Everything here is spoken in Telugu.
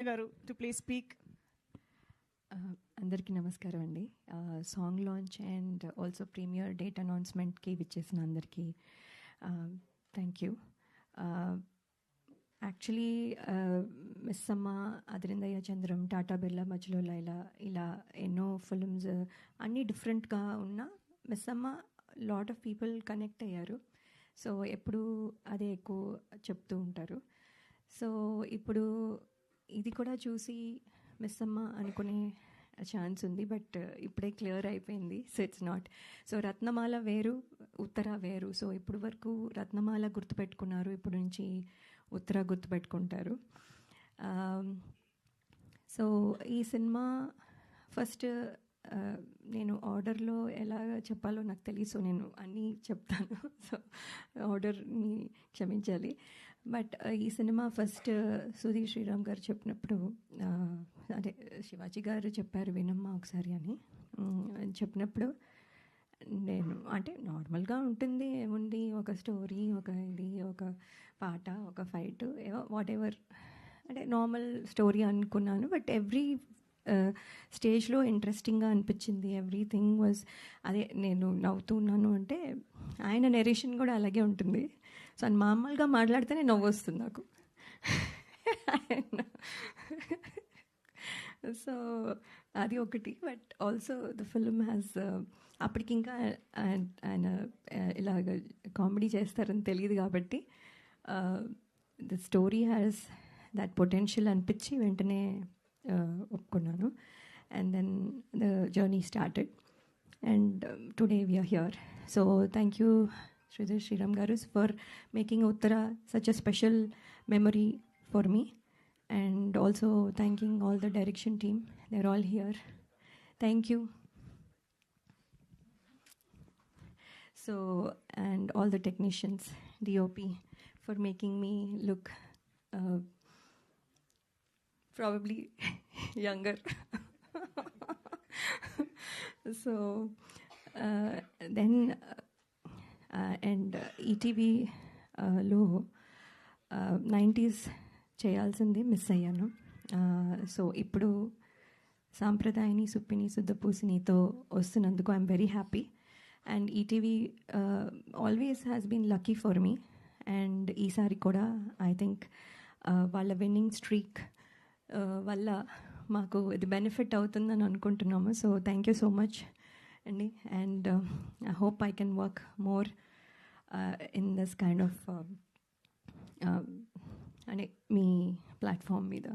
గారు టు ప్లీజ్ స్పీక్. అందరికీ నమస్కారం అండి. Song launch and also premiere date అనౌన్స్మెంట్కి విచ్చేసిన అందరికీ థ్యాంక్ యూ. యాక్చువల్లీ మిస్ అమ్మ, అదిరిందయ్య చంద్రం, టాటా బిర్లా, మధ్యలో లైలా, ఇలా ఎన్నో ఫిల్మ్స్ అన్నీ డిఫరెంట్గా ఉన్న మిస్ అమ్మ లాట్ ఆఫ్ పీపుల్ కనెక్ట్ అయ్యారు. సో ఎప్పుడు అదే ఎక్కువ చెప్తూ ఉంటారు. సో ఇప్పుడు ఇది కూడా చూసి మిస్ అమ్మ అనుకునే ఛాన్స్ ఉంది, బట్ ఇప్పుడే క్లియర్ అయిపోయింది. So it's not. సో రత్నమాల వేరు, ఉత్తర వేరు. సో ఇప్పుడు వరకు రత్నమాల గుర్తుపెట్టుకున్నారు, ఇప్పుడు నుంచి ఉత్తర గుర్తుపెట్టుకుంటారు. సో ఈ సినిమా ఫస్ట్ నేను ఆర్డర్లో ఎలా చెప్పాలో నాకు తెలియదు. సో నేను అన్నీ చెప్తాను. సో ఆర్డర్ని క్షమించాలి. బట్ ఈ సినిమా ఫస్ట్ సుధీర్ శ్రీరామ్ గారు చెప్పినప్పుడు, అదే శివాజీ గారు చెప్పారు వినమ్మా ఒకసారి అని చెప్పినప్పుడు, నేను అంటే నార్మల్గా ఉంటుంది, ఏముంది ఒక స్టోరీ, ఒక ఇది, ఒక పాట, ఒక ఫైట్, వాట్ ఎవర్, అంటే నార్మల్ స్టోరీ అనుకున్నాను. బట్ ఎవ్రీ స్టేజ్లో ఇంట్రెస్టింగ్గా అనిపించింది. ఎవ్రీథింగ్ వాజ్, అదే నేను నవ్వుతున్నాను అంటే ఆయన నెరేషన్ కూడా అలాగే ఉంటుంది. సో అని మామూలుగా మాట్లాడితేనే నవ్వు వస్తుంది నాకు. సో అది ఒకటి. But also the film has, అప్పటికి ఇంకా ఆయన ఇలాగ కామెడీ చేస్తారని తెలియదు కాబట్టి the story has that potential అనిపించి వెంటనే ఒప్పుకున్నాను. And then the journey started and today we are here. So thank you Sridhar Sriram Garu for making Uttara such a special memory for me, and also thanking all the direction team. They're all here. Thank you. So, and all the technicians, DOP, for making me look probably younger. So, then and ఈటీవీలో 90s చేయాల్సింది మిస్ అయ్యాను. సో ఇప్పుడు సాంప్రదాయని, సుప్పిని, శుద్ధపూసినితో వస్తున్నందుకు I'm very happy. And ETV always has been lucky for me. And ఈసారి కూడా ఐ థింక్ వాళ్ళ విన్నింగ్ స్ట్రీక్ వల్ల మాకు ఇది బెనిఫిట్ అవుతుందని అనుకుంటున్నాము. So thank you so much అండి. And I hope I can work more in this kind of అంటే మీ ప్లాట్ఫామ్ మీద.